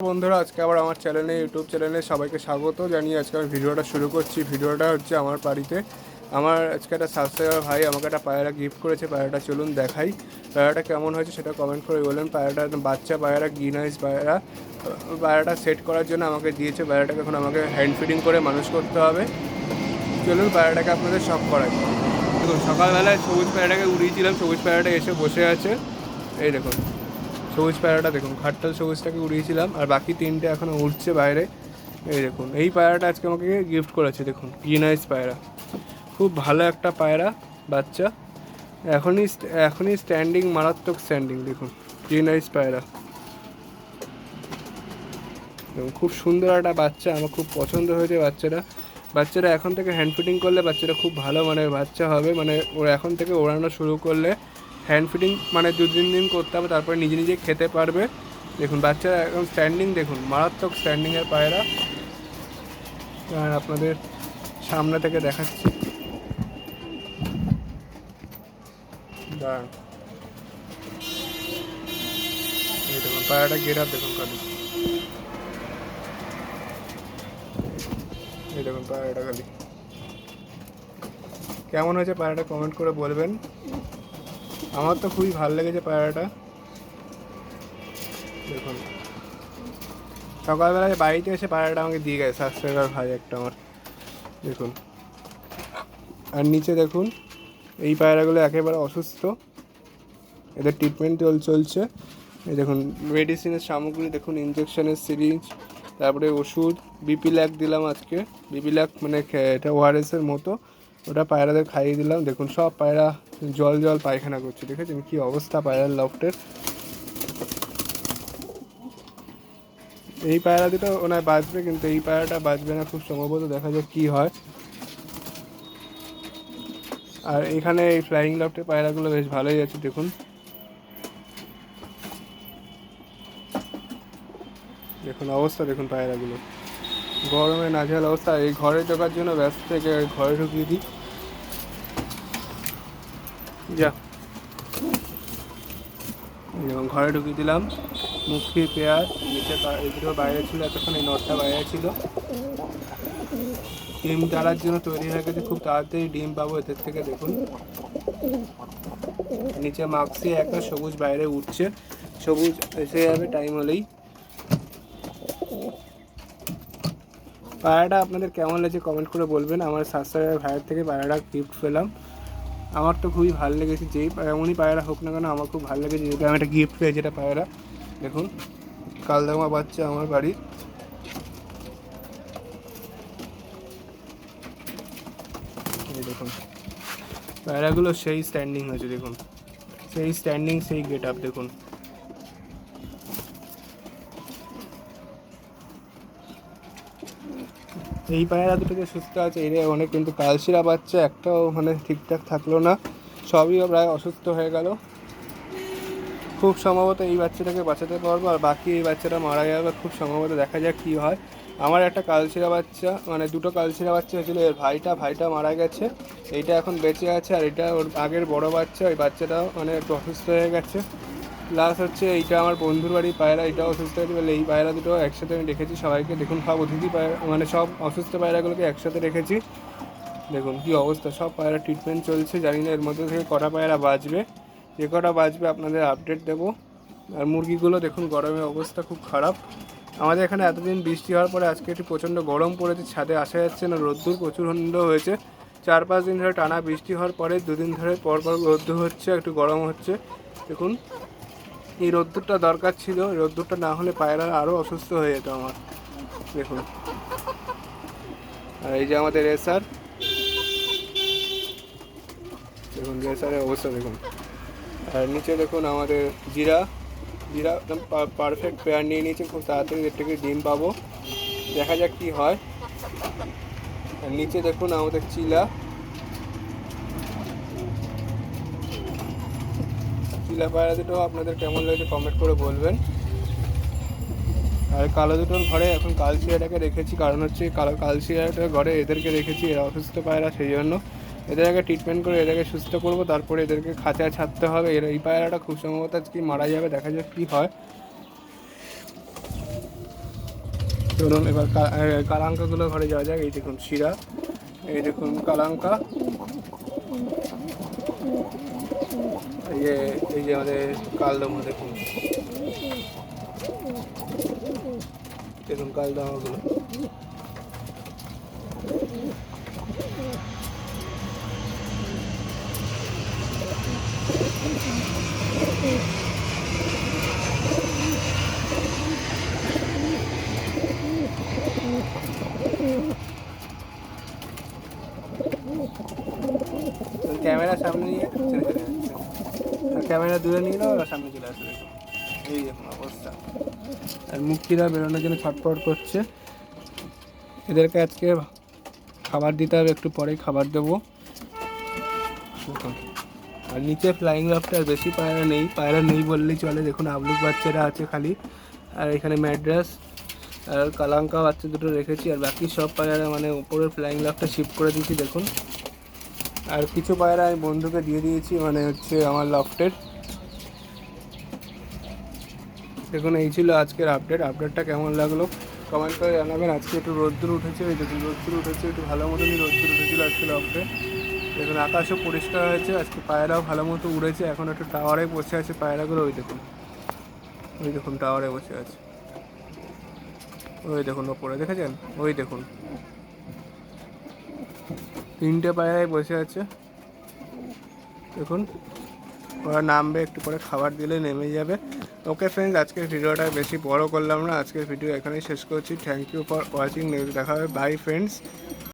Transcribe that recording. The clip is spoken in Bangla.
বন্ধুরা, আজকে আবার আমার চ্যানেলে ইউটিউব চ্যানেলে সবাইকে স্বাগত জানিয়ে আজকে আমি ভিডিওটা শুরু করছি। ভিডিওটা হচ্ছে আমার বাড়িতে আমার আজকে একটা সাবস্ক্রাইবার ভাই আমাকে একটা পায়রা গিফট করেছে। পায়রাটা চলুন দেখাই, পায়রাটা কেমন হয়েছে সেটা কমেন্ট করে বলেন। পায়রাটা একদম বাচ্চা পায়রা, গ্রিন আইস পায়রা। পায়রাটা সেট করার জন্য আমাকে দিয়েছে। পায়রাটাকে এখন আমাকে হ্যান্ড ফিডিং করে মানুষ করতে হবে। চলুন পায়রাটাকে আপনাদের শখ করাই। দেখুন, সকালবেলায় সবুজ পায়রাটাকে উড়িয়েছিলাম, সবুজ পায়রাটা এসে বসে আছে। এই দেখুন সবুজ পায়রাটা, দেখুন খাট্টাল সবুজটাকে উড়িয়েছিলাম, আর বাকি তিনটে এখনও উঠছে বাইরে। এই দেখুন, এই পায়রাটা আজকে আমাকে গিফট করেছে। দেখুন গ্রিন আইস পায়রা, খুব ভালো একটা পায়রা বাচ্চা। এখনই এখনই স্ট্যান্ডিং, মারাত্মক স্ট্যান্ডিং। দেখুন গ্রিন আইস পায়রা, দেখুন খুব সুন্দর একটা বাচ্চা, আমার খুব পছন্দ হয়েছে বাচ্চারা এখন থেকে হ্যান্ড ফিডিং করলে বাচ্চারা খুব ভালো বাচ্চা হবে। ওরা এখন থেকে ওড়ানো শুরু করলে হ্যান্ড ফিডিং 2-3 দিন করতে হবে, তারপরে নিজে নিজে খেতে পারবে। দেখুন বাচ্চারা এখন স্ট্যান্ডিং, দেখুন মারাত্মক স্ট্যান্ডিংয়ের পায়রা। আর আপনাদের সামনে থেকে দেখাচ্ছি, দাঁড়ান। এই দেখুন পায়রাটা গেট আপ, দেখুন খালি। এই দেখুন পায়রাটা খালি কেমন হয়েছে পায়রাটা কমেন্ট করে বলবেন। আমার তো খুবই ভালো লেগেছে পায়রাটা। দেখুন সকালবেলায় বাড়িতে এসে পায়রাটা আমাকে দিয়ে গেছে সাবস্ক্রাইবার ভাই একটা আমার। দেখুন, আর নিচে দেখুন এই পায়রাগুলো একেবারে অসুস্থ, এদের ট্রিটমেন্ট চলছে। এই দেখুন মেডিসিনের সামগ্রী, দেখুন ইঞ্জেকশনের সিরিঞ্জ, তারপরে ওষুধ। বিপি ল্যাক দিলাম আজকে, বিপি ল্যাক এটা ওআরএসের মতো, ওটা পায়রাদের খাইয়ে দিলাম। দেখুন সব পায়রা জল পায়খানা করছে, দেখেছেন কী অবস্থা পায়রার লফটের। এই পায়রা দুটো ওনায় বাঁচবে, কিন্তু এই পায়রাটা বাঁচবে না খুব সম্ভবত, দেখা যাক কী হয়। আর এখানে এই ফ্লাইং লফটের পায়রাগুলো বেশ ভালোই আছে। দেখুন দেখুন অবস্থা, দেখুন পায়রাগুলো গরমে নাজেহাল অবস্থা। এই ঘরে ঢোকার জন্য ব্যস্ত থেকে ঘরে ঢুকিয়ে দিই যা। এবং ঘরে ঢুকিয়ে দিলাম, মুখি পেঁয়াজ নিচে, এই দুটো বাইরে ছিল এতক্ষণ, এই নটটা বাইরে ছিল। ডিম তাড়ার জন্য তৈরি হয়ে গেছে, খুব তাড়াতাড়ি ডিম পাবো এদের থেকে। দেখুন নিচে মাক্সি একটা সবুজ বাইরে উঠছে, সবুজ এসে যাবে টাইম হলেই। পায়রাটা আপনাদের কেমন লাগছে কমেন্ট করে বলবেন। আমার সাবস্ক্রাইবার ভাইয়ের থেকে পায়রাটা গিফট পেলাম, আমার তো খুবই ভালো লেগেছে। এমনই পায়রা হোক না কেন আমার খুব ভালো লেগেছে, যেহেতু আমি একটা গিফট পেয়েছি এটা পায়রা। দেখুন কালদামা বাচ্চা আমার বাড়ির। এই দেখুন পায়রাগুলো সেই স্ট্যান্ডিং হয়েছে, দেখুন সেই স্ট্যান্ডিং, সেই গেট আপ। দেখুন এই পায়রা দুটোকে সুস্থ আছে, এর অনেক, কিন্তু কালশিরা বাচ্চা একটাও ঠিকঠাক থাকলো না, সবই প্রায় অসুস্থ হয়ে গেল। খুব সম্ভবত এই বাচ্চাটাকে বাঁচাতে পারবো, আর বাকি এই বাচ্চাটা মারা যাবে খুব সম্ভবত, দেখা যাক কী হয়। আমার একটা কালশিরা বাচ্চা, দুটো কালশিরা বাচ্চা হয়েছিলো, এর ভাইটা মারা গেছে, এইটা এখন বেঁচে আছে। আর এটা ওর আগের বড় বাচ্চা, ওই বাচ্চাটাও একটু অসুস্থ হয়ে গেছে। প্লাস হচ্ছে এইটা আমার বন্ধুর বাড়ির পায়রা, এটাও অসুস্থ হয়েছে বলে এই পায়রা দুটো একসাথে আমি রেখেছি সবাইকে। দেখুন সব অতিথি পায়রা, সব অসুস্থ পায়রাগুলোকে একসাথে রেখেছি। দেখুন কী অবস্থা, সব পায়রা ট্রিটমেন্ট চলছে। জানি না এর মধ্যে থেকে কটা পায়রা বাঁচবে, যে কটা বাঁচবে আপনাদের আপডেট দেবো। আর মুরগিগুলো দেখুন গরমের অবস্থা খুব খারাপ। আমাদের এখানে এতদিন বৃষ্টি হওয়ার পরে আজকে একটু প্রচণ্ড গরম পড়েছে, ছাদে আসা যাচ্ছে না, রোদ্দুর প্রচণ্ড হয়েছে। 4-5 দিন ধরে টানা বৃষ্টি হওয়ার পরে 2 দিন ধরে পরপর রোদ্দুর হচ্ছে, একটু গরম হচ্ছে। দেখুন এই রোদ্দুরটা দরকার ছিল, রোদ্দুরটা না হলে পায়রা আরও অসুস্থ হয়ে যেত আমার। দেখুন, আর এই যে আমাদের রেসার, দেখুন রেসারের অবস্থা দেখুন। আর নিচে দেখুন আমাদের জিরা একদম পারফেক্ট পেয়ার নিয়ে নিয়েছে, খুব তাড়াতাড়ি এর থেকে ডিম পাবো, দেখা যাক কী হয়। আর নিচে দেখুন আমাদের চিলা পায়রা দুটো আপনাদের কেমন লাগছে কমেন্ট করে বলবেন। আর কালো দুটোর ঘরে এখন কালশিরাটাকে রেখেছি, কারণ হচ্ছে কালশিরাটার ঘরে এদেরকে রেখেছি, এরা অসুস্থ পায়রা, সেই জন্য এদেরকে ট্রিটমেন্ট করে এদেরকে সুস্থ করবো, তারপরে এদেরকে খাঁচায় ছাড়তে হবে। এই পায়রাটা খুব সম্ভবত আজকে মারা যাবে, দেখা যাক কী হয়। চলুন এবার কালাঙ্কাগুলো ঘরে যাওয়া যাক। এই দেখুন শিরা, এই দেখুন কালাঙ্কা, এই যে আমাদের কালদম দেখুন, দেখুন কালদমাগুলো। ক্যামেরা সামনে নিয়ে চলে যাচ্ছে, ক্যামেরা দূরে নিয়ে দাও আর সামনে চলে আসবে। দেখুন এই দেখুন অবস্থা, আর মুক্তিরা বেরোনোর জন্য ছটফট করছে। এদেরকে আজকে খাবার দিতে হবে, একটু পরেই খাবার দেবো। আর নিচে ফ্লাইং লফটে আর বেশি পায়রা নেই, পায়রা নেই বললেই চলে। দেখুন আবলুক বাচ্চারা আছে খালি, আর এখানে ম্যাড্রাস আর কালাঙ্কা বাচ্চা দুটো রেখেছি, আর বাকি সব পায়রা মানে উপরের ফ্লাইং লফটে শিফট করে দিয়েছি দেখুন। আর কিছু পায়রা আমি বন্ধুকে দিয়ে দিয়েছি, মানে হচ্ছে আমার লফটের। দেখুন এই ছিল আজকের আপডেটটা কেমন লাগলো কমেন্ট করে জানাবেন। আজকে একটু রোদ্দুর উঠেছে, ওই দেখুন রোদ্দুর উঠেছে, একটু ভালো মতনই রোদ্দুর উঠেছিল আজকে লফটে। দেখুন আকাশও পরিষ্কার হয়েছে, আজকে পায়রাও ভালো মতো উড়েছে। এখন একটু টাওয়ারে বসে আছে পায়রাগুলো, ওই দেখুন, ওই দেখুন টাওয়ারে বসে আছে, ওই দেখুন ওপরে দেখেছেন, ওই দেখুন 3টে পায়রায় বসে আছে। দেখুন ওরা নামবে, একটু পরে খাবার দিলে নেমে যাবে। ওকে ফ্রেন্ডস, আজকের ভিডিওটা বেশি বড় করলাম না, আজকের ভিডিও এখানেই শেষ করছি। থ্যাংক ইউ ফর ওয়াচিং, দেখা হবে, বাই ফ্রেন্ডস।